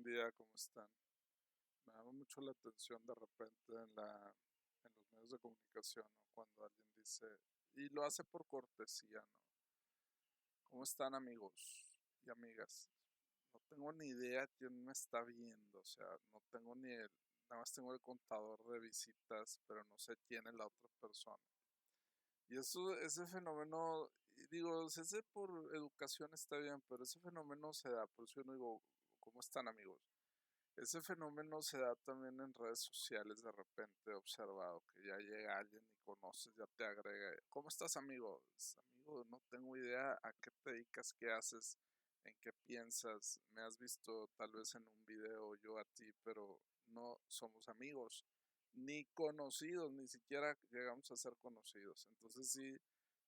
buen día, ¿cómo están? Me llama mucho la atención de repente en los medios de comunicación, ¿no? Cuando alguien dice, y lo hace por cortesía, ¿no? ¿Cómo están amigos y amigas? No tengo ni idea quién me está viendo, o sea, no tengo nada más tengo el contador de visitas, pero no sé quién es la otra persona. Y ese fenómeno, y digo, si ese por educación está bien, pero ese fenómeno se da, por eso yo no digo, ¿cómo están amigos? Ese fenómeno se da también en redes sociales, de repente he observado que ya llega alguien y conoces, ya te agrega, ¿cómo estás amigo? Amigo, no tengo idea a qué te dedicas, qué haces, en qué piensas, me has visto tal vez en un video yo a ti, pero no somos amigos, ni conocidos, ni siquiera llegamos a ser conocidos. Entonces sí,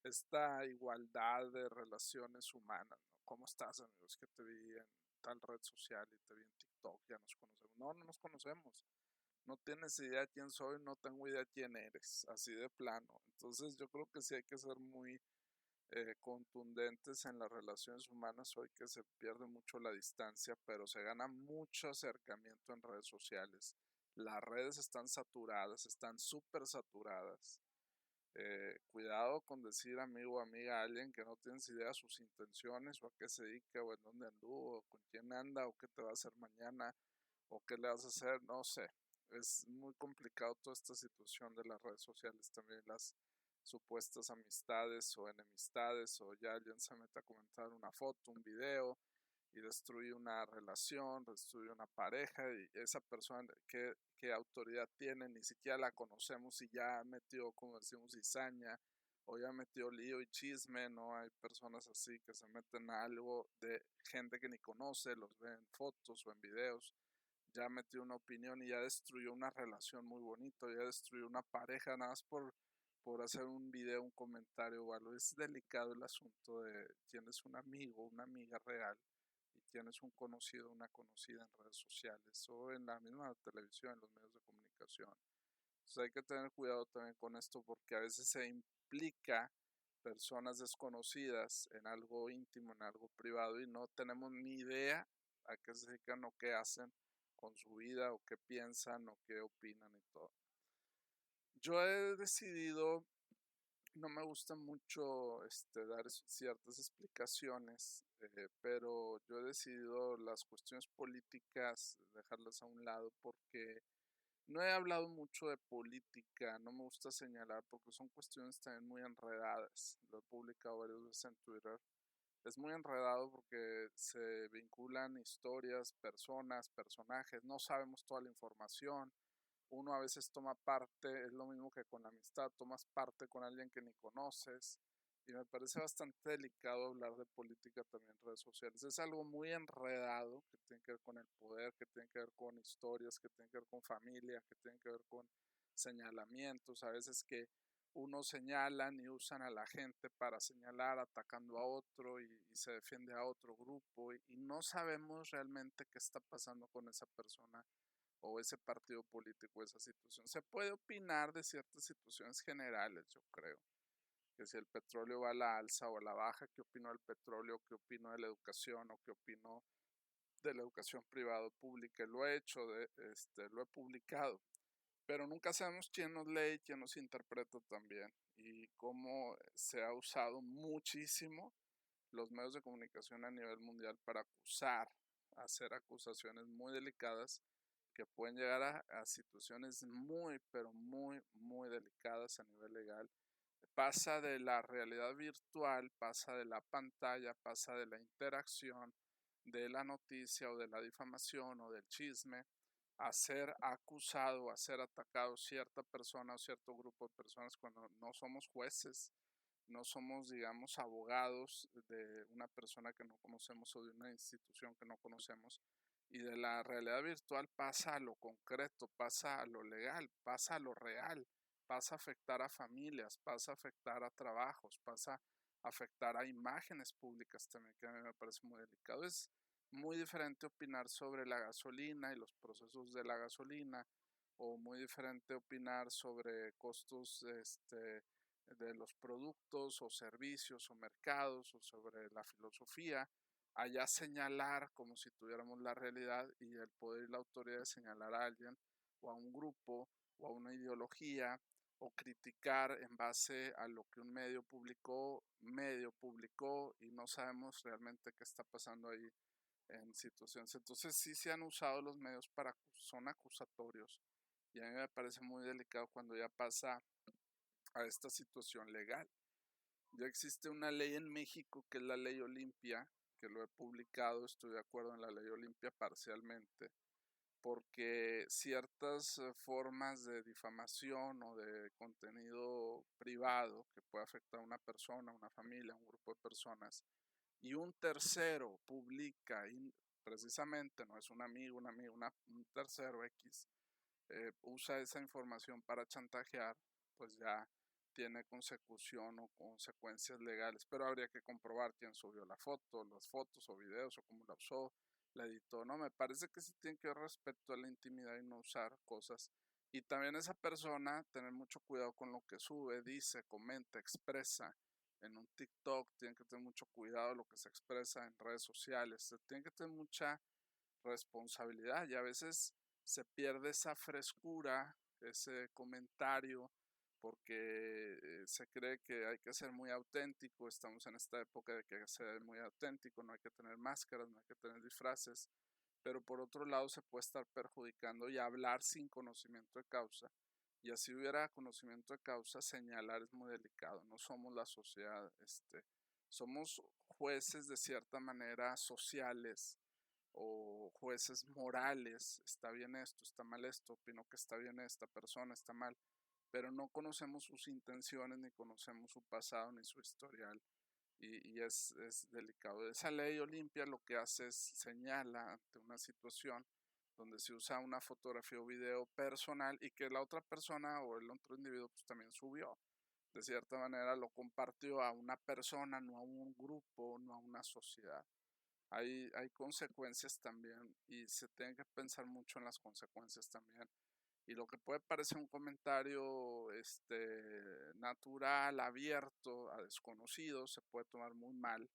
esta igualdad de relaciones humanas, ¿no? ¿Cómo estás, amigos? Que te vi en tal red social y te vi en TikTok, ya nos conocemos. No, no nos conocemos. No tienes idea quién soy, no tengo idea quién eres, así de plano. Entonces yo creo que sí hay que ser muy contundentes en las relaciones humanas hoy que se pierde mucho la distancia, pero se gana mucho acercamiento en redes sociales. Las redes están saturadas, están súper saturadas. Cuidado con decir amigo o amiga a alguien que no tienes idea de sus intenciones o a qué se dedica o en dónde anduvo o con quién anda o qué te va a hacer mañana o qué le vas a hacer, no sé. Es muy complicado toda esta situación de las redes sociales, también las supuestas amistades o enemistades o ya alguien se mete a comentar una foto, un video y destruye una relación, destruye una pareja y esa persona qué autoridad tiene, ni siquiera la conocemos y ya metió, como decimos, cizaña o ya metió lío y chisme, ¿no? Hay personas así que se meten a algo de gente que ni conoce, los ven en fotos o en videos, ya metió una opinión y ya destruyó una relación muy bonita, ya destruyó una pareja nada más por hacer un video, un comentario o algo. Es delicado el asunto de quién es un amigo, una amiga real y quién es un conocido, una conocida en redes sociales o en la misma televisión, en los medios de comunicación. Entonces hay que tener cuidado también con esto porque a veces se implica personas desconocidas en algo íntimo, en algo privado y no tenemos ni idea a qué se dedican o qué hacen con su vida o qué piensan o qué opinan y todo. Yo he decidido, no me gusta mucho dar ciertas explicaciones, pero yo he decidido las cuestiones políticas dejarlas a un lado porque no he hablado mucho de política, no me gusta señalar porque son cuestiones también muy enredadas. Lo he publicado varias veces en Twitter. Es muy enredado porque se vinculan historias, personas, personajes, no sabemos toda la información. Uno a veces toma parte, es lo mismo que con la amistad, tomas parte con alguien que ni conoces. Y me parece bastante delicado hablar de política también en redes sociales. Es algo muy enredado que tiene que ver con el poder, que tiene que ver con historias, que tiene que ver con familia, que tiene que ver con señalamientos. A veces que unos señalan y usan a la gente para señalar atacando a otro y se defiende a otro grupo y no sabemos realmente qué está pasando con esa persona o ese partido político, esa situación. Se puede opinar de ciertas situaciones generales, yo creo, que si el petróleo va a la alza o a la baja, qué opino del petróleo, qué opino de la educación o qué opino de la educación privada o pública. Lo he hecho, lo he publicado, pero nunca sabemos quién nos lee y quién nos interpreta también y cómo se ha usado muchísimo los medios de comunicación a nivel mundial para hacer acusaciones muy delicadas que pueden llegar a situaciones muy, pero muy, muy delicadas a nivel legal. Pasa de la realidad virtual, pasa de la pantalla, pasa de la interacción, de la noticia o de la difamación o del chisme, a ser acusado, a ser atacado cierta persona o cierto grupo de personas cuando no somos jueces, no somos, digamos, abogados de una persona que no conocemos o de una institución que no conocemos. Y de la realidad virtual pasa a lo concreto, pasa a lo legal, pasa a lo real, pasa a afectar a familias, pasa a afectar a trabajos, pasa a afectar a imágenes públicas también, que a mí me parece muy delicado. Es muy diferente opinar sobre la gasolina y los procesos de la gasolina, o muy diferente opinar sobre costos de los productos o servicios o mercados o sobre la filosofía allá señalar como si tuviéramos la realidad, y el poder y la autoridad de señalar a alguien o a un grupo o a una ideología, o criticar en base a lo que un medio publicó y no sabemos realmente qué está pasando ahí en situaciones. Entonces sí se han usado los medios son acusatorios, y a mí me parece muy delicado cuando ya pasa a esta situación legal. Ya existe una ley en México que es la ley Olimpia, que lo he publicado, estoy de acuerdo en la ley Olimpia parcialmente, porque ciertas formas de difamación o de contenido privado que puede afectar a una persona, una familia, un grupo de personas, y un tercero publica, y precisamente no es un amigo, un tercero X, usa esa información para chantajear, pues ya tiene consecución o consecuencias legales, pero habría que comprobar quién subió la foto, las fotos o videos o cómo la usó, la editó, ¿no? Me parece que sí tiene que ver respecto a la intimidad y no usar cosas. Y también esa persona, tener mucho cuidado con lo que sube, dice, comenta, expresa. En un TikTok tiene que tener mucho cuidado lo que se expresa en redes sociales, se tiene que tener mucha responsabilidad, y a veces se pierde esa frescura, ese comentario, porque se cree que hay que ser muy auténtico. Estamos en esta época de que hay que ser muy auténtico, no hay que tener máscaras, no hay que tener disfraces, pero por otro lado se puede estar perjudicando y hablar sin conocimiento de causa. Y así hubiera conocimiento de causa, señalar es muy delicado. No somos la sociedad, somos jueces de cierta manera sociales, o jueces morales. Está bien esto, está mal esto, opino que está bien esta persona, está mal, pero no conocemos sus intenciones, ni conocemos su pasado, ni su historial, y es delicado. Esa ley Olimpia lo que hace es señala ante una situación donde se usa una fotografía o video personal y que la otra persona o el otro individuo pues también subió. De cierta manera lo compartió a una persona, no a un grupo, no a una sociedad. Hay consecuencias también, y se tiene que pensar mucho en las consecuencias también. Y lo que puede parecer un comentario natural, abierto a desconocidos, se puede tomar muy mal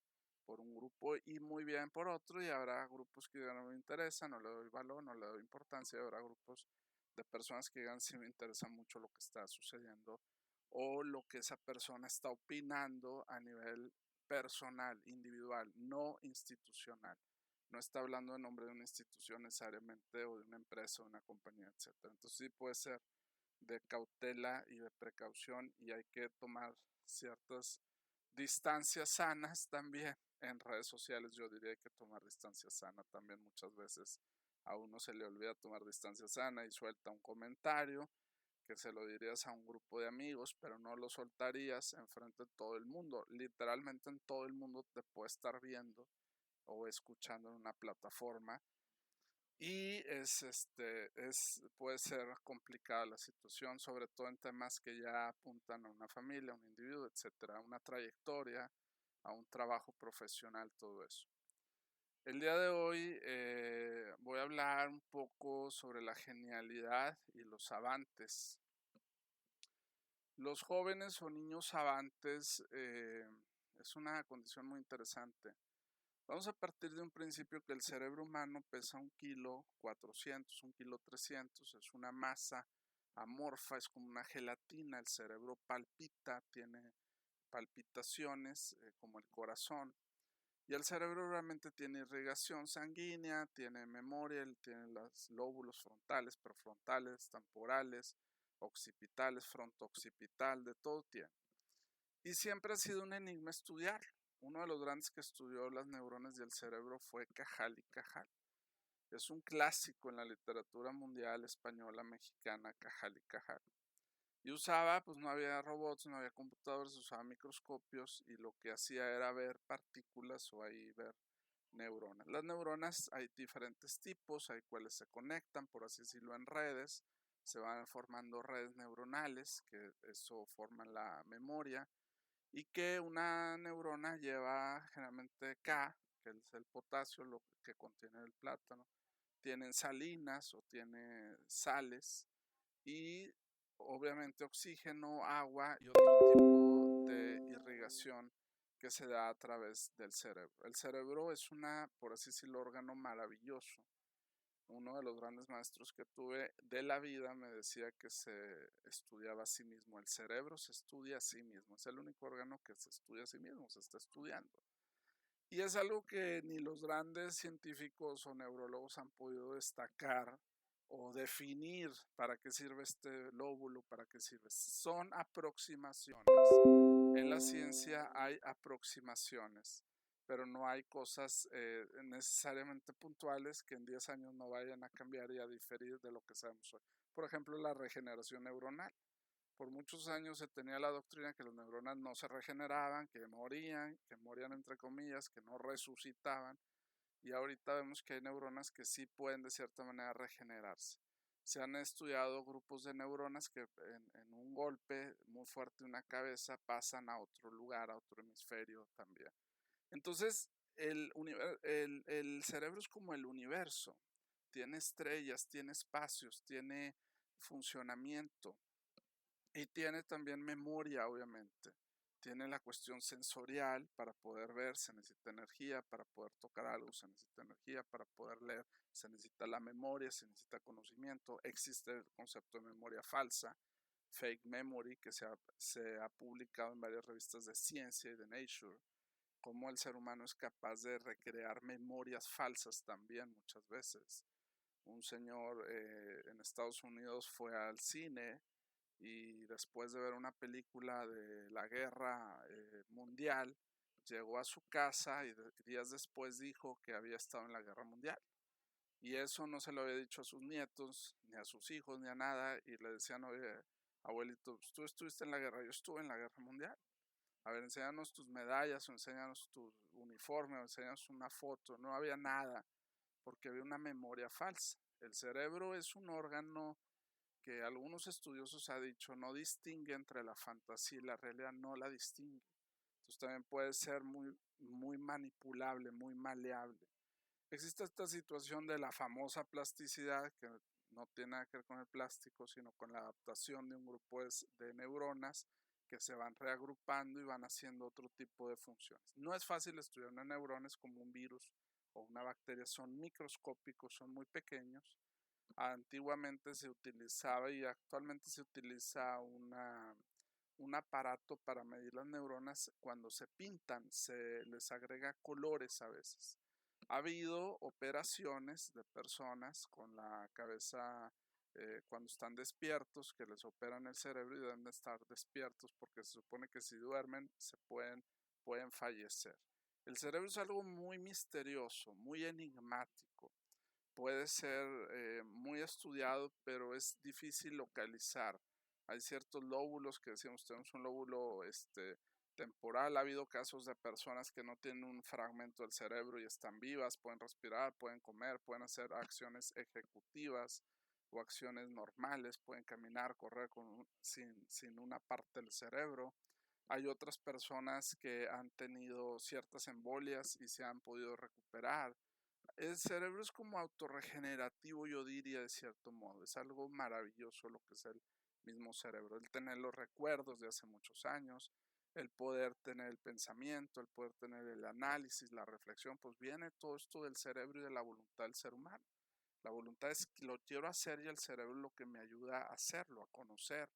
por un grupo y muy bien por otro, y habrá grupos que digan no me interesa, no le doy valor, no le doy importancia, y habrá grupos de personas que digan sí me interesa mucho lo que está sucediendo o lo que esa persona está opinando a nivel personal, individual, no institucional. No está hablando en nombre de una institución necesariamente, o de una empresa, o de una compañía, etcétera. Entonces sí puede ser de cautela y de precaución, y hay que tomar ciertas distancias sanas también en redes sociales. Yo diría que tomar distancia sana también. Muchas veces a uno se le olvida tomar distancia sana y suelta un comentario que se lo dirías a un grupo de amigos, pero no lo soltarías enfrente de todo el mundo. Literalmente en todo el mundo te puede estar viendo o escuchando en una plataforma, y puede ser complicada la situación, sobre todo en temas que ya apuntan a una familia, a un individuo, etcétera, a una trayectoria, a un trabajo profesional, todo eso. El día de hoy voy a hablar un poco sobre la genialidad y los avantes. Los jóvenes o niños avantes es una condición muy interesante. Vamos a partir de un principio que el cerebro humano pesa 1,400 kg, 1,300 kg, es una masa amorfa, es como una gelatina. El cerebro palpita, tiene palpitaciones como el corazón, y el cerebro realmente tiene irrigación sanguínea, tiene memoria, tiene los lóbulos frontales, prefrontales, temporales, occipitales, frontooccipital, de todo tiene. Y siempre ha sido un enigma estudiarlo. Uno de los grandes que estudió las neuronas del cerebro fue Cajal y Cajal. Es un clásico en la literatura mundial española, mexicana, Cajal y Cajal. Y usaba, pues no había robots, no había computadores, usaba microscopios, y lo que hacía era ver partículas o ahí ver neuronas. Las neuronas hay diferentes tipos, hay cuales se conectan, por así decirlo, en redes, se van formando redes neuronales, que eso forman la memoria, y que una neurona lleva generalmente K, que es el potasio, lo que contiene el plátano, tienen salinas o tiene sales, y obviamente oxígeno, agua y otro tipo de irrigación que se da a través del cerebro. El cerebro es por así decirlo, órgano maravilloso. Uno de los grandes maestros que tuve de la vida me decía que se estudiaba a sí mismo. El cerebro se estudia a sí mismo. Es el único órgano que se estudia a sí mismo, se está estudiando. Y es algo que ni los grandes científicos o neurólogos han podido destacar o definir para qué sirve este lóbulo, para qué sirve. Son aproximaciones. En la ciencia hay aproximaciones, pero no hay cosas necesariamente puntuales que en 10 años no vayan a cambiar y a diferir de lo que sabemos hoy. Por ejemplo, la regeneración neuronal. Por muchos años se tenía la doctrina que las neuronas no se regeneraban, que morían entre comillas, que no resucitaban, y ahorita vemos que hay neuronas que sí pueden de cierta manera regenerarse. Se han estudiado grupos de neuronas que en un golpe muy fuerte en una cabeza pasan a otro lugar, a otro hemisferio también. Entonces, el cerebro es como el universo. Tiene estrellas, tiene espacios, tiene funcionamiento y tiene también memoria, obviamente. Tiene la cuestión sensorial, para poder ver se necesita energía, para poder tocar algo se necesita energía, para poder leer se necesita la memoria, se necesita conocimiento. Existe el concepto de memoria falsa, fake memory, que se ha publicado en varias revistas de ciencia y de Nature, cómo el ser humano es capaz de recrear memorias falsas también muchas veces. Un señor en Estados Unidos fue al cine y después de ver una película de la guerra mundial, llegó a su casa y días después dijo que había estado en la guerra mundial. Y eso no se lo había dicho a sus nietos, ni a sus hijos, ni a nada. Y le decían, oye, abuelito, pues tú estuviste en la guerra, yo estuve en la guerra mundial. A ver, enséñanos tus medallas, o enséñanos tu uniforme, o enséñanos una foto. No había nada, porque había una memoria falsa. El cerebro es un órgano que algunos estudiosos han dicho no distingue entre la fantasía y la realidad, no la distingue. Entonces también puede ser muy manipulable, muy maleable. Existe esta situación de la famosa plasticidad, que no tiene nada que ver con el plástico, sino con la adaptación de un grupo de neuronas que se van reagrupando y van haciendo otro tipo de funciones. No es fácil estudiar una neurona, es como un virus o una bacteria, son microscópicos, son muy pequeños. Antiguamente se utilizaba y actualmente se utiliza un aparato para medir las neuronas cuando se pintan, se les agrega colores a veces. Ha habido operaciones de personas con la cabeza cuando están despiertos, que les operan el cerebro y deben de estar despiertos porque se supone que si duermen pueden fallecer. El cerebro es algo muy misterioso, muy enigmático. Puede ser muy estudiado, pero es difícil localizar. Hay ciertos lóbulos que decimos, tenemos un lóbulo temporal. Ha habido casos de personas que no tienen un fragmento del cerebro y están vivas, pueden respirar, pueden comer, pueden hacer acciones ejecutivas o acciones normales, pueden caminar, correr sin una parte del cerebro. Hay otras personas que han tenido ciertas embolias y se han podido recuperar. El cerebro es como autorregenerativo, yo diría, de cierto modo. Es algo maravilloso lo que es el mismo cerebro. El tener los recuerdos de hace muchos años, el poder tener el pensamiento, el poder tener el análisis, la reflexión, pues viene todo esto del cerebro y de la voluntad del ser humano. La voluntad es que lo quiero hacer y el cerebro es lo que me ayuda a hacerlo, a conocer,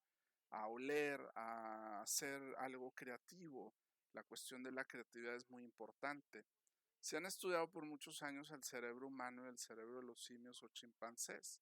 a oler, a hacer algo creativo. La cuestión de la creatividad es muy importante. Se han estudiado por muchos años el cerebro humano y el cerebro de los simios o chimpancés.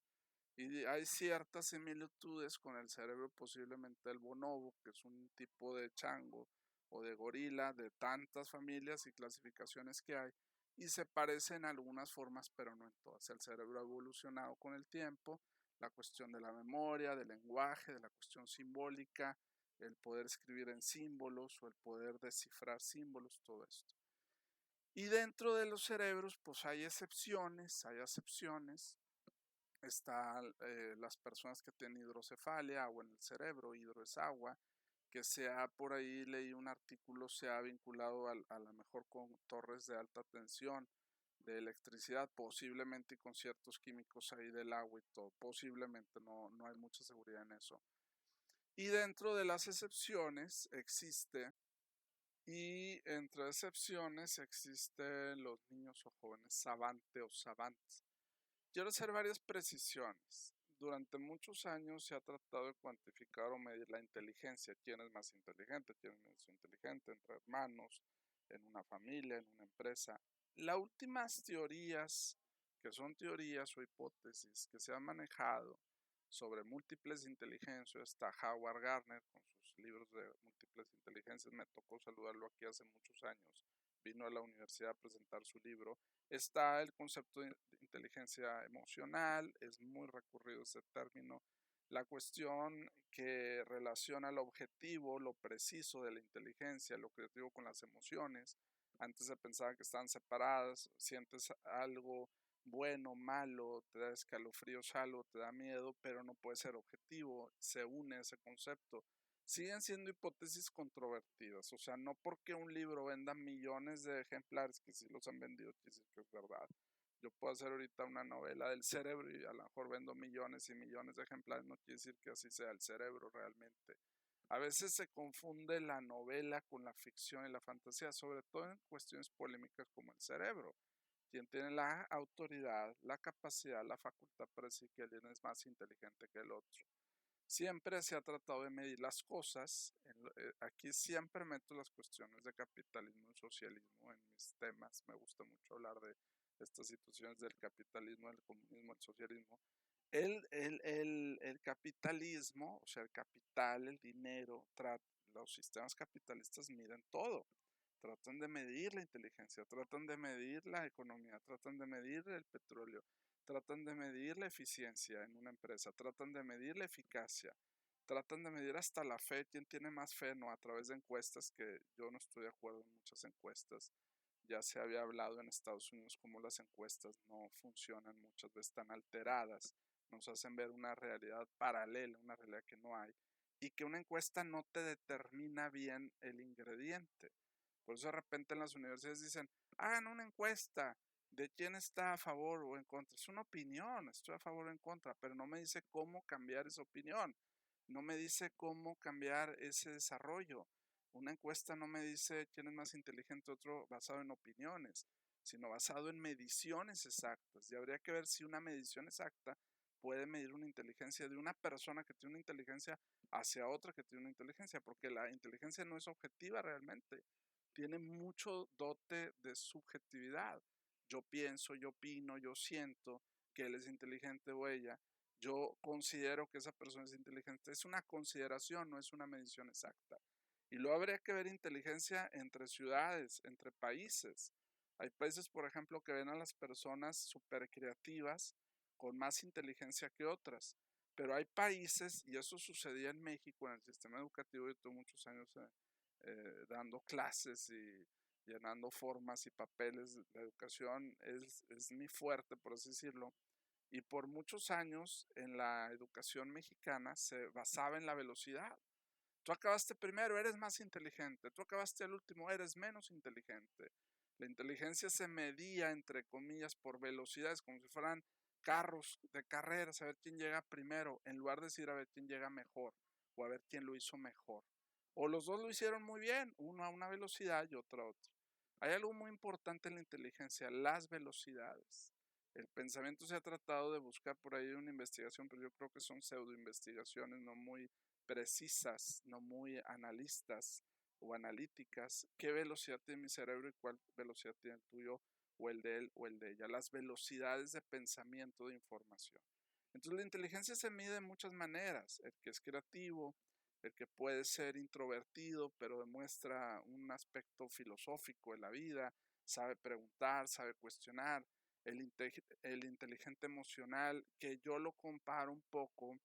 Y hay ciertas similitudes con el cerebro posiblemente del bonobo, que es un tipo de chango o de gorila de tantas familias y clasificaciones que hay. Y se parecen en algunas formas, pero no en todas. El cerebro ha evolucionado con el tiempo. La cuestión de la memoria, del lenguaje, de la cuestión simbólica, el poder escribir en símbolos o el poder descifrar símbolos, todo esto. Y dentro de los cerebros, pues hay excepciones, hay acepciones. Están las personas que tienen hidrocefalia, agua en el cerebro, hidro es agua, que por ahí leí un artículo, se ha vinculado a lo mejor con torres de alta tensión, de electricidad, posiblemente y con ciertos químicos ahí del agua y todo, posiblemente, no hay mucha seguridad en eso. Y dentro de las excepciones existe Y entre excepciones existen los niños o jóvenes savante o savants. Quiero hacer varias precisiones. Durante muchos años se ha tratado de cuantificar o medir la inteligencia, quién es más inteligente, quién es menos inteligente, entre hermanos, en una familia, en una empresa. Las últimas teorías, que son teorías o hipótesis que se han manejado sobre múltiples inteligencias, está Howard Gardner con sus libros de múltiples inteligencias, me tocó saludarlo aquí hace muchos años, vino a la universidad a presentar su libro. Está el concepto de inteligencia emocional, es muy recurrido ese término. La cuestión que relaciona el objetivo, lo preciso de la inteligencia, lo creativo con las emociones. Antes se pensaba que estaban separadas, sientes algo bueno, malo, te da escalofríos algo, te da miedo, pero no puede ser objetivo, se une ese concepto. Siguen siendo hipótesis controvertidas, o sea, no porque un libro venda millones de ejemplares, que sí los han vendido, quiere decir que es verdad. Yo puedo hacer ahorita una novela del cerebro y a lo mejor vendo millones y millones de ejemplares, no quiere decir que así sea el cerebro realmente. A veces se confunde la novela con la ficción y la fantasía, sobre todo en cuestiones polémicas como el cerebro. Quien tiene la autoridad, la capacidad, la facultad para decir que alguien es más inteligente que el otro. Siempre se ha tratado de medir las cosas. Aquí siempre meto las cuestiones de capitalismo y socialismo en mis temas. Me gusta mucho hablar de estas situaciones del capitalismo, del comunismo, el socialismo. El capitalismo, o sea, el capital, el dinero, los sistemas capitalistas miden todo. Tratan de medir la inteligencia, tratan de medir la economía, tratan de medir el petróleo, tratan de medir la eficiencia en una empresa, tratan de medir la eficacia, tratan de medir hasta la fe, quién tiene más fe, ¿no? A través de encuestas, que yo no estoy de acuerdo en muchas encuestas. Ya se había hablado en Estados Unidos cómo las encuestas no funcionan, muchas veces están alteradas, nos hacen ver una realidad paralela, una realidad que no hay, y que una encuesta no te determina bien el ingrediente. Por eso de repente en las universidades dicen, hagan una encuesta de quién está a favor o en contra. Es una opinión, estoy a favor o en contra, pero no me dice cómo cambiar esa opinión, no me dice cómo cambiar ese desarrollo. Una encuesta no me dice quién es más inteligente otro basado en opiniones, sino basado en mediciones exactas. Y habría que ver si una medición exacta puede medir una inteligencia de una persona que tiene una inteligencia hacia otra que tiene una inteligencia, porque la inteligencia no es objetiva realmente, tiene mucho dote de subjetividad. Yo pienso, yo opino, yo siento que él es inteligente o ella. Yo considero que esa persona es inteligente. Es una consideración, no es una medición exacta. Y luego habría que ver inteligencia entre ciudades, entre países. Hay países, por ejemplo, que ven a las personas súper creativas con más inteligencia que otras. Pero hay países, y eso sucedía en México, en el sistema educativo, yo tuve muchos años dando clases y llenando formas y papeles. La educación es mi fuerte, por así decirlo. Y por muchos años en la educación mexicana se basaba en la velocidad. Tú acabaste primero, eres más inteligente. Tú acabaste el último, eres menos inteligente. La inteligencia se medía, entre comillas, por velocidades, como si fueran carros de carreras, a ver quién llega primero, en lugar de decir a ver quién llega mejor o a ver quién lo hizo mejor. O los dos lo hicieron muy bien, uno a una velocidad y otro a otra. Hay algo muy importante en la inteligencia, las velocidades. El pensamiento se ha tratado de buscar por ahí una investigación, pero yo creo que son pseudo investigaciones, no muy precisas, no muy analistas o analíticas. ¿Qué velocidad tiene mi cerebro y cuál velocidad tiene el tuyo o el de él o el de ella? Las velocidades de pensamiento de información. Entonces la inteligencia se mide de muchas maneras. El que es creativo, el que puede ser introvertido, pero demuestra un aspecto filosófico de la vida, sabe preguntar, sabe cuestionar. El inteligente emocional, que yo lo comparo un poco,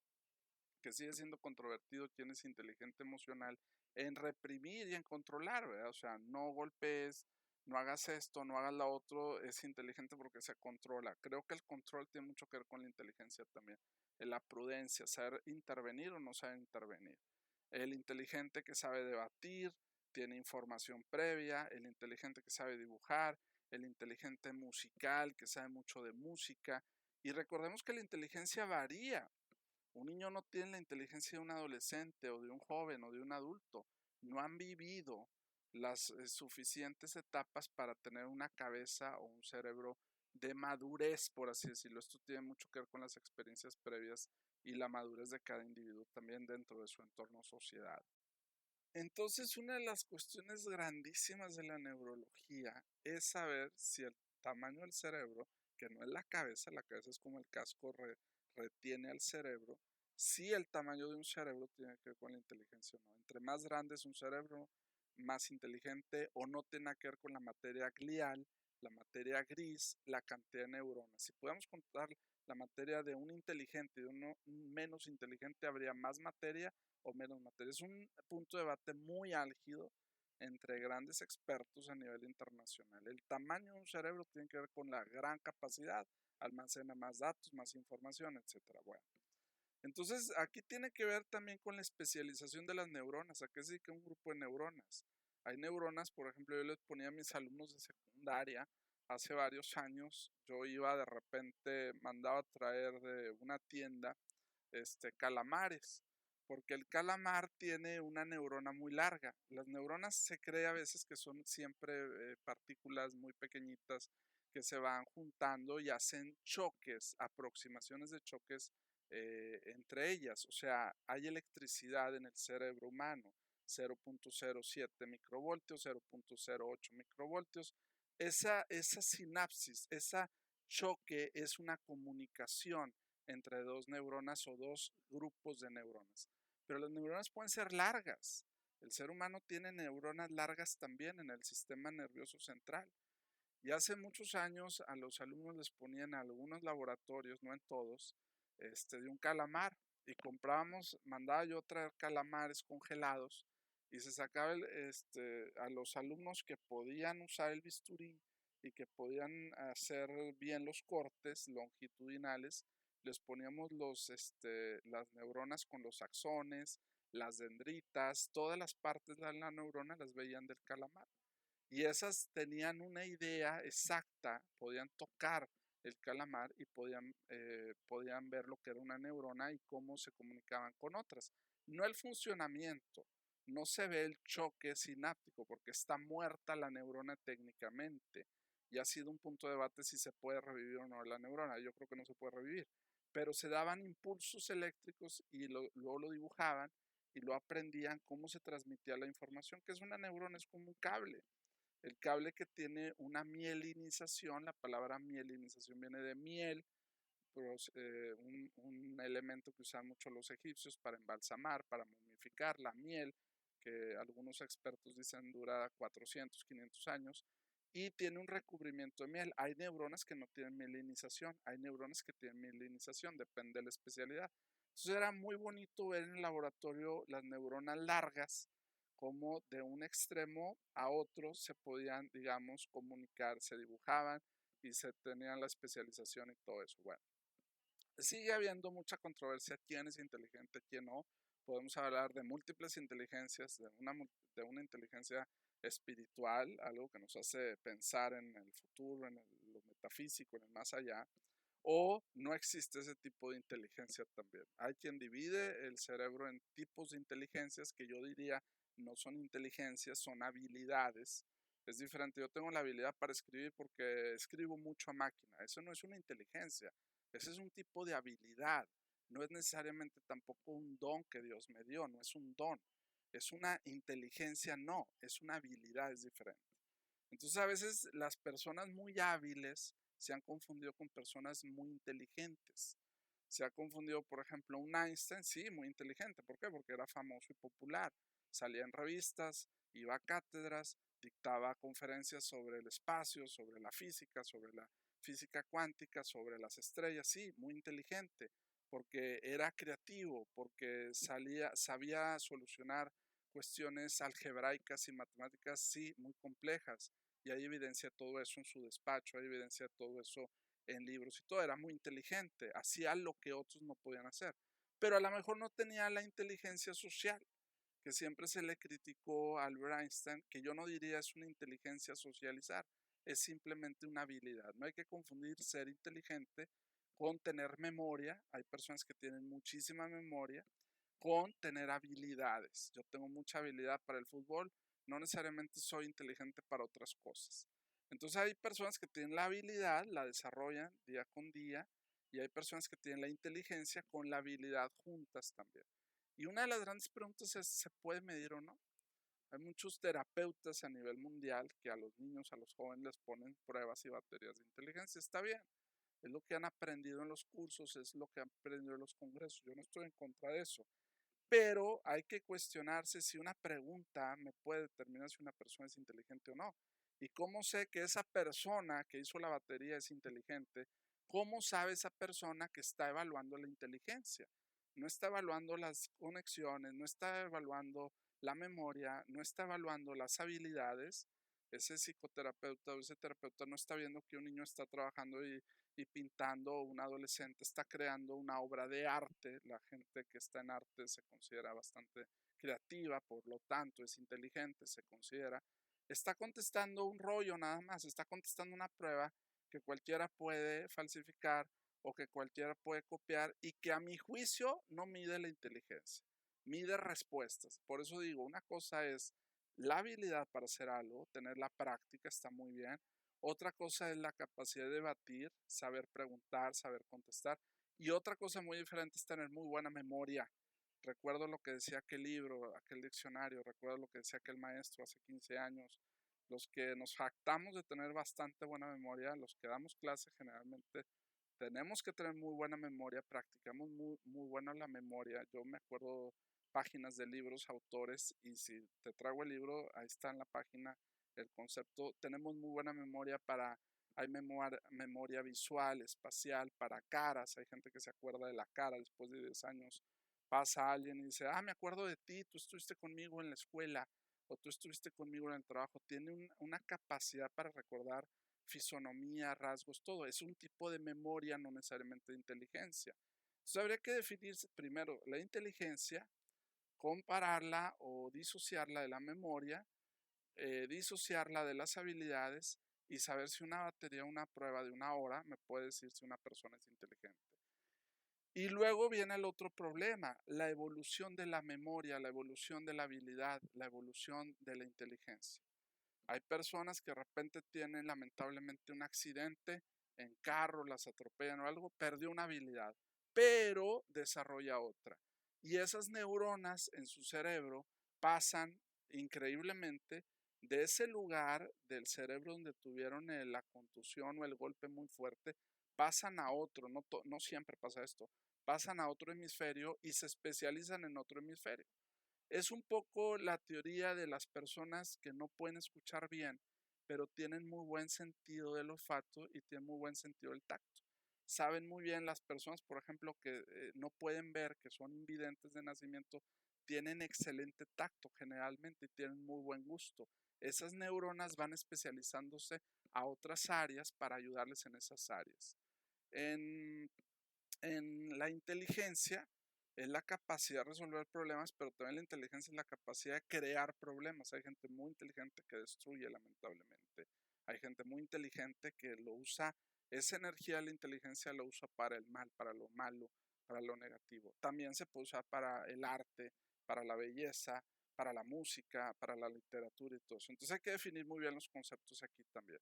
que sigue siendo controvertido quién es inteligente emocional, en reprimir y en controlar, ¿verdad? O sea, no golpees, no hagas esto, no hagas lo otro, es inteligente porque se controla. Creo que el control tiene mucho que ver con la inteligencia también, en la prudencia, saber intervenir o no saber intervenir. El inteligente que sabe debatir, tiene información previa, el inteligente que sabe dibujar, el inteligente musical, que sabe mucho de música. Y recordemos que la inteligencia varía. Un niño no tiene la inteligencia de un adolescente o de un joven o de un adulto. No han vivido las suficientes etapas para tener una cabeza o un cerebro de madurez, por así decirlo. Esto tiene mucho que ver con las experiencias previas y la madurez de cada individuo también dentro de su entorno sociedad. Entonces, una de las cuestiones grandísimas de la neurología es saber si el tamaño del cerebro, que no es la cabeza es como el casco, retiene al cerebro, si el tamaño de un cerebro tiene que ver con la inteligencia o no. Entre más grande es un cerebro, más inteligente, o no tiene que ver con la materia glial, la materia gris, la cantidad de neuronas. Si podemos contar la materia de un inteligente y de uno menos inteligente, habría más materia o menos materia. Es un punto de debate muy álgido entre grandes expertos a nivel internacional. El tamaño de un cerebro tiene que ver con la gran capacidad, almacena más datos, más información, etcétera. Bueno, entonces aquí tiene que ver también con la especialización de las neuronas. ¿A qué se dedica un grupo de neuronas? Hay neuronas, por ejemplo, yo les ponía a mis alumnos de secundaria hace varios años, yo iba de repente, mandaba a traer de una tienda calamares, porque el calamar tiene una neurona muy larga. Las neuronas se cree a veces que son siempre partículas muy pequeñitas que se van juntando y hacen choques, aproximaciones de choques entre ellas. O sea, hay electricidad en el cerebro humano, 0.07 microvoltios, 0.08 microvoltios. Esa sinapsis, esa choque es una comunicación entre dos neuronas o dos grupos de neuronas. Pero las neuronas pueden ser largas. El ser humano tiene neuronas largas también en el sistema nervioso central. Y hace muchos años a los alumnos les ponían en algunos laboratorios, no en todos, de un calamar. Y comprábamos, mandaba yo traer calamares congelados y se sacaba a los alumnos que podían usar el bisturí y que podían hacer bien los cortes longitudinales, les poníamos las neuronas con los axones, las dendritas, todas las partes de la neurona las veían del calamar. Y esas tenían una idea exacta, podían tocar el calamar y podían ver lo que era una neurona y cómo se comunicaban con otras. No el funcionamiento, no se ve el choque sináptico porque está muerta la neurona técnicamente. Y ha sido un punto de debate si se puede revivir o no la neurona. Yo creo que no se puede revivir. Pero se daban impulsos eléctricos y luego lo dibujaban y lo aprendían cómo se transmitía la información, que es una neurona, es como un cable. El cable que tiene una mielinización, la palabra mielinización viene de miel, un elemento que usan mucho los egipcios para embalsamar, para momificar la miel, que algunos expertos dicen dura 400, 500 años, y tiene un recubrimiento de miel. Hay neuronas que no tienen mielinización, hay neuronas que tienen mielinización, depende de la especialidad. Entonces era muy bonito ver en el laboratorio las neuronas largas, como de un extremo a otro se podían, digamos, comunicar, se dibujaban y se tenían la especialización y todo eso. Bueno, sigue habiendo mucha controversia quién es inteligente, quién no. Podemos hablar de múltiples inteligencias, de una inteligencia espiritual, algo que nos hace pensar en el futuro, en lo metafísico, en el más allá, o no existe ese tipo de inteligencia también. Hay quien divide el cerebro en tipos de inteligencias que yo diría no son inteligencias, son habilidades. Es diferente, yo tengo la habilidad para escribir porque escribo mucho a máquina. Eso no es una inteligencia, ese es un tipo de habilidad. No es necesariamente tampoco un don que Dios me dio, no es un don. Es una inteligencia, no, es una habilidad, es diferente. Entonces a veces las personas muy hábiles se han confundido con personas muy inteligentes. Se ha confundido, por ejemplo, un Einstein, sí, muy inteligente. ¿Por qué? Porque era famoso y popular. Salía en revistas, iba a cátedras, dictaba conferencias sobre el espacio, sobre la física cuántica, sobre las estrellas, sí, muy inteligente, porque era creativo, porque sabía solucionar cuestiones algebraicas y matemáticas, sí, muy complejas. Y hay evidencia de todo eso en su despacho, hay evidencia de todo eso en libros y todo. Era muy inteligente, hacía lo que otros no podían hacer. Pero a lo mejor no tenía la inteligencia social, que siempre se le criticó a Albert Einstein, que yo no diría es una inteligencia socializar, es simplemente una habilidad. No hay que confundir ser inteligente con tener memoria. Hay personas que tienen muchísima memoria con tener habilidades. Yo tengo mucha habilidad para el fútbol, no necesariamente soy inteligente para otras cosas. Entonces hay personas que tienen la habilidad, la desarrollan día con día, y hay personas que tienen la inteligencia con la habilidad juntas también. Y una de las grandes preguntas es, ¿se puede medir o no? Hay muchos terapeutas a nivel mundial que a los niños, a los jóvenes les ponen pruebas y baterías de inteligencia. Está bien, es lo que han aprendido en los cursos, es lo que han aprendido en los congresos. Yo no estoy en contra de eso. Pero hay que cuestionarse si una pregunta me puede determinar si una persona es inteligente o no. ¿Y cómo sé que esa persona que hizo la batería es inteligente? ¿Cómo sabe esa persona que está evaluando la inteligencia? No está evaluando las conexiones, no está evaluando la memoria, no está evaluando las habilidades. Ese psicoterapeuta o ese terapeuta no está viendo que un niño está trabajando y pintando, un adolescente está creando una obra de arte. La gente que está en arte se considera bastante creativa, por lo tanto es inteligente, se considera. Está contestando un rollo nada más, está contestando una prueba que cualquiera puede falsificar o que cualquiera puede copiar y que a mi juicio no mide la inteligencia, mide respuestas. Por eso digo, una cosa es la habilidad para hacer algo, tener la práctica, está muy bien. Otra cosa es la capacidad de debatir, saber preguntar, saber contestar. Y otra cosa muy diferente es tener muy buena memoria. Recuerdo lo que decía aquel libro, aquel diccionario, recuerdo lo que decía aquel maestro hace 15 años. Los que nos jactamos de tener bastante buena memoria, los que damos clase generalmente, tenemos que tener muy buena memoria, practicamos muy buena la memoria. Yo me acuerdo páginas de libros, autores, y si te traigo el libro, ahí está en la página el concepto. Tenemos muy buena memoria para, hay memoria visual, espacial, para caras. Hay gente que se acuerda de la cara después de 10 años. Pasa alguien y dice, me acuerdo de ti, tú estuviste conmigo en la escuela o tú estuviste conmigo en el trabajo. Tiene una capacidad para recordar fisonomía, rasgos, todo. Es un tipo de memoria, no necesariamente de inteligencia. Entonces habría que definir primero la inteligencia, compararla o disociarla de la memoria, disociarla de las habilidades y saber si una batería, una prueba de una hora me puede decir si una persona es inteligente. Y luego viene el otro problema, la evolución de la memoria, la evolución de la habilidad, la evolución de la inteligencia. Hay personas que de repente tienen lamentablemente un accidente en carro, las atropellan o algo, perdió una habilidad, pero desarrolla otra. Y esas neuronas en su cerebro pasan increíblemente de ese lugar del cerebro donde tuvieron la contusión o el golpe muy fuerte, pasan a otro, no siempre pasa esto, pasan a otro hemisferio y se especializan en otro hemisferio. Es un poco la teoría de las personas que no pueden escuchar bien, pero tienen muy buen sentido del olfato y tienen muy buen sentido del tacto. Saben muy bien las personas, por ejemplo, que no pueden ver, que son invidentes de nacimiento, tienen excelente tacto generalmente y tienen muy buen gusto. Esas neuronas van especializándose a otras áreas para ayudarles en esas áreas. En la inteligencia es la capacidad de resolver problemas, pero también la inteligencia es la capacidad de crear problemas. Hay gente muy inteligente que destruye, lamentablemente. Hay gente muy inteligente que lo usa, esa energía de la inteligencia lo usa para el mal, para lo malo, para lo negativo. También se puede usar para el arte, para la belleza, para la música, para la literatura y todo eso. Entonces hay que definir muy bien los conceptos aquí también.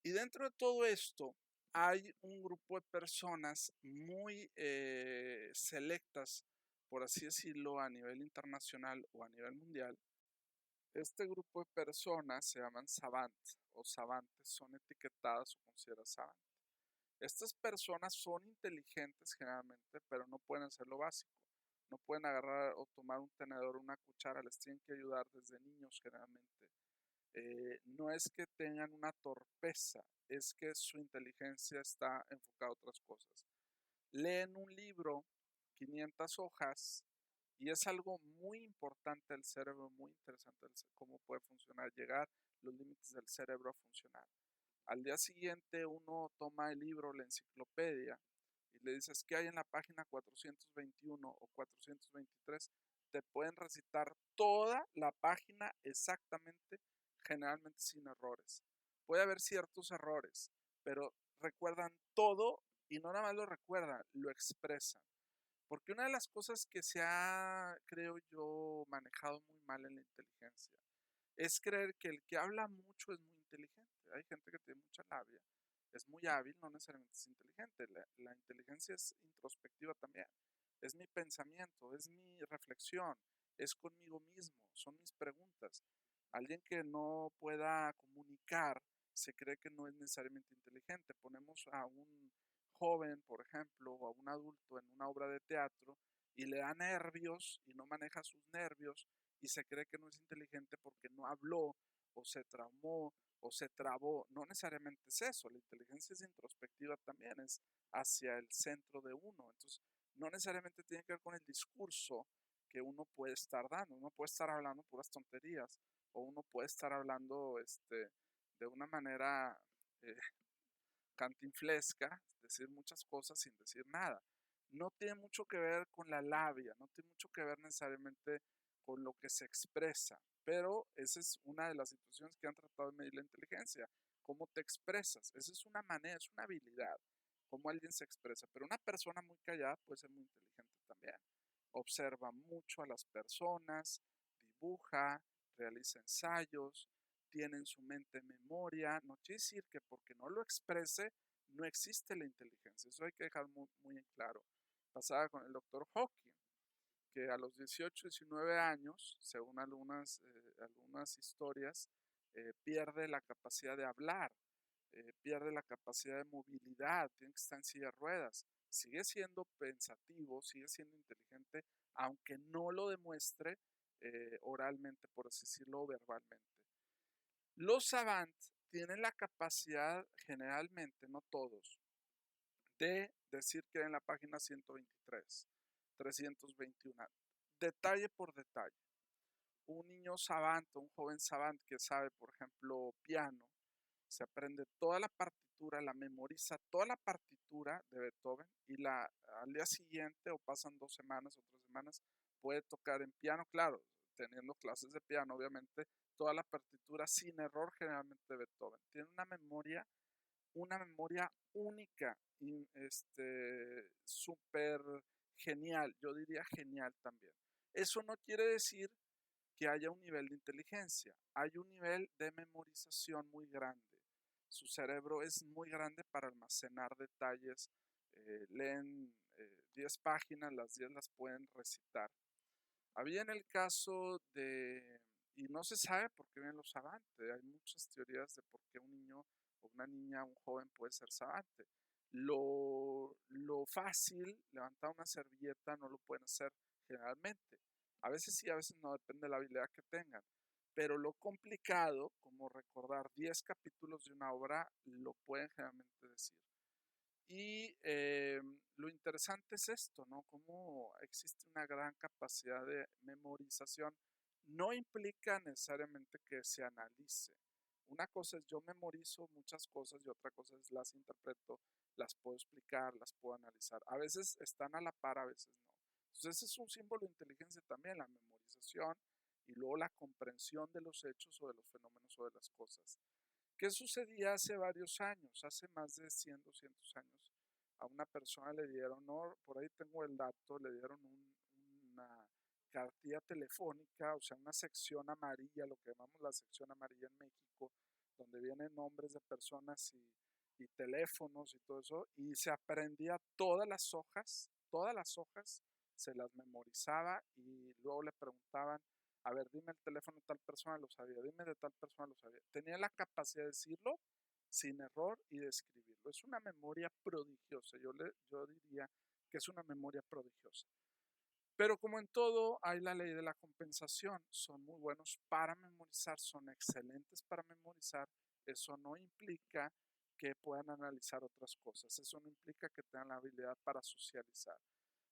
Y dentro de todo esto hay un grupo de personas muy selectas, por así decirlo, a nivel internacional o a nivel mundial. Este grupo de personas se llaman savant o savantes, son etiquetadas o consideradas savant. Estas personas son inteligentes generalmente, pero no pueden hacer lo básico. No pueden agarrar o tomar un tenedor o una cuchara, les tienen que ayudar desde niños generalmente. No es que tengan una torpeza, es que su inteligencia está enfocada a otras cosas. Leen un libro, 500 hojas, y es algo muy importante del cerebro, muy interesante cómo puede funcionar, llegar los límites del cerebro a funcionar. Al día siguiente uno toma el libro, la enciclopedia, y le dices qué hay en la página 421 o 423, te pueden recitar toda la página exactamente, generalmente sin errores. Puede haber ciertos errores, pero recuerdan todo y no nada más lo recuerdan, lo expresan. Porque una de las cosas que se ha, creo yo, manejado muy mal en la inteligencia es creer que el que habla mucho es muy inteligente. Hay gente que tiene mucha labia, es muy hábil, no necesariamente es inteligente. La inteligencia es introspectiva también. Es mi pensamiento, es mi reflexión, es conmigo mismo, son mis preguntas. Alguien que no pueda comunicar se cree que no es necesariamente inteligente. Ponemos a un joven, por ejemplo, o a un adulto en una obra de teatro y le da nervios y no maneja sus nervios y se cree que no es inteligente porque no habló o se traumó o se trabó. No necesariamente es eso, la inteligencia es introspectiva también, es hacia el centro de uno. Entonces, no necesariamente tiene que ver con el discurso que uno puede estar dando. Uno puede estar hablando puras tonterías o uno puede estar hablando de una manera eh, cantinflesca, decir muchas cosas sin decir nada. No tiene mucho que ver con la labia, no tiene mucho que ver necesariamente con lo que se expresa, pero esa es una de las situaciones que han tratado de medir la inteligencia, cómo te expresas. Esa es una manera, es una habilidad, cómo alguien se expresa, pero una persona muy callada puede ser muy inteligente también. Observa mucho a las personas, dibuja, realiza ensayos, tiene en su mente memoria. No quiere decir que porque no lo exprese no existe la inteligencia. Eso hay que dejar muy, muy en claro. Pasaba con el doctor Hawking, que a los 18, 19 años, según algunas historias, pierde la capacidad de hablar, pierde la capacidad de movilidad, tiene que estar en silla de ruedas. Sigue siendo pensativo, sigue siendo inteligente, aunque no lo demuestre oralmente, por así decirlo, o verbalmente. Los savants tienen la capacidad, generalmente, no todos, de decir que en la página 123, 321, detalle por detalle. Un niño savant, un joven savant que sabe, por ejemplo, piano, se aprende toda la partitura, la memoriza toda la partitura de Beethoven y al día siguiente o pasan 2 semanas o 3 semanas puede tocar en piano, claro, teniendo clases de piano, obviamente, toda la partitura sin error generalmente de Beethoven. Tiene una memoria única, súper genial, yo diría genial también. Eso no quiere decir que haya un nivel de inteligencia, hay un nivel de memorización muy grande. Su cerebro es muy grande para almacenar detalles. Leen 10 páginas, las 10 las pueden recitar. Había en el caso y no se sabe por qué vienen los savantes, hay muchas teorías de por qué un niño o una niña, un joven puede ser savante. Lo fácil, levantar una servilleta, no lo pueden hacer generalmente. A veces sí, a veces no, depende de la habilidad que tengan. Pero lo complicado, como recordar 10 capítulos de una obra, lo pueden generalmente decir. Y lo interesante es esto, ¿no? Cómo existe una gran capacidad de memorización. No implica necesariamente que se analice. Una cosa es yo memorizo muchas cosas y otra cosa es las interpreto, las puedo explicar, las puedo analizar. A veces están a la par, a veces no. Entonces ese es un símbolo de inteligencia también, la memorización y luego la comprensión de los hechos o de los fenómenos o de las cosas. ¿Qué sucedía hace varios años? Hace más de 100, 200 años. A una persona le dieron, no, por ahí tengo el dato, le dieron una cartilla telefónica, o sea, una sección amarilla, lo que llamamos la sección amarilla en México, donde vienen nombres de personas y teléfonos y todo eso, y se aprendía todas las hojas, se las memorizaba y luego le preguntaban, a ver, dime el teléfono de tal persona, lo sabía, dime de tal persona, lo sabía. Tenía la capacidad de decirlo sin error y de escribirlo. Es una memoria prodigiosa, yo diría que es una memoria prodigiosa. Pero como en todo, hay la ley de la compensación. Son muy buenos para memorizar, son excelentes para memorizar. Eso no implica que puedan analizar otras cosas. Eso no implica que tengan la habilidad para socializar.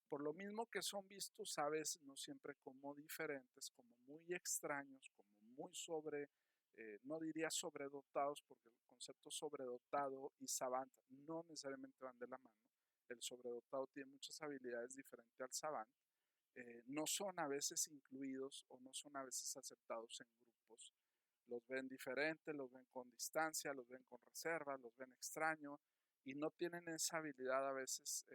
Por lo mismo que son vistos a veces no siempre como diferentes, como muy extraños, como muy no diría sobredotados, porque el concepto sobredotado y savant no necesariamente van de la mano. El sobredotado tiene muchas habilidades diferentes al savant. No son a veces incluidos o no son a veces aceptados en grupos. Los ven diferentes, los ven con distancia, los ven con reserva, los ven extraños y no tienen esa habilidad a veces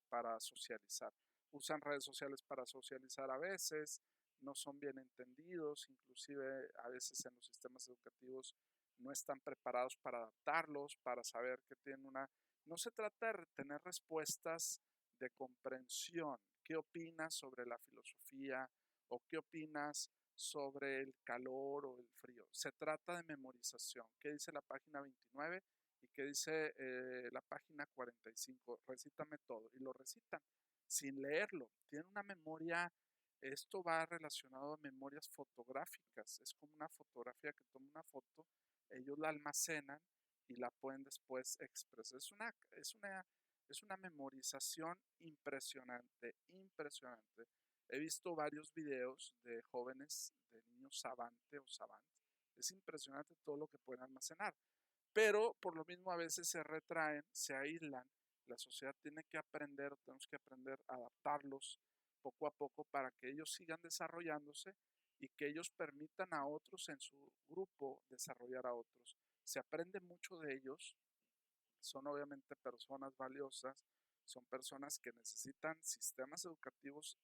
para socializar. Usan redes sociales para socializar a veces, no son bien entendidos, inclusive a veces en los sistemas educativos no están preparados para adaptarlos, para saber que tienen una... No se trata de tener respuestas de comprensión. ¿Qué opinas sobre la filosofía o qué opinas sobre el calor o el frío? Se trata de memorización. ¿Qué dice la página 29 y qué dice la página 45? Recítame todo. Y lo recitan sin leerlo. Tienen una memoria, esto va relacionado a memorias fotográficas. Es como una fotografía que toma una foto, ellos la almacenan y la pueden después expresar. Es una memorización impresionante, impresionante. He visto varios videos de jóvenes, de niños savante o savant. Es impresionante todo lo que pueden almacenar. Pero por lo mismo a veces se retraen, se aíslan. La sociedad tiene que aprender, tenemos que aprender a adaptarlos poco a poco para que ellos sigan desarrollándose y que ellos permitan a otros en su grupo desarrollar a otros. Se aprende mucho de ellos, son obviamente personas valiosas, son personas que necesitan sistemas educativos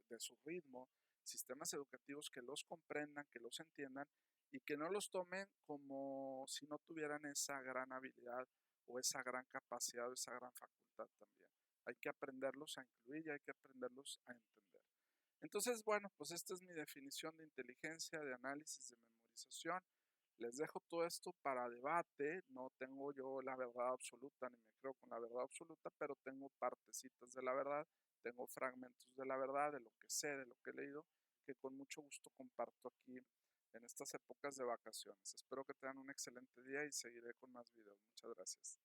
de su ritmo, sistemas educativos que los comprendan, que los entiendan y que no los tomen como si no tuvieran esa gran habilidad o esa gran capacidad o esa gran facultad también. Hay que aprenderlos a incluir y hay que aprenderlos a entender. Entonces, bueno, pues esta es mi definición de inteligencia, de análisis, de memorización. Les dejo todo esto para debate. No tengo yo la verdad absoluta, ni me creo con la verdad absoluta, pero tengo partecitas de la verdad, tengo fragmentos de la verdad, de lo que sé, de lo que he leído, que con mucho gusto comparto aquí en estas épocas de vacaciones. Espero que tengan un excelente día y seguiré con más videos. Muchas gracias.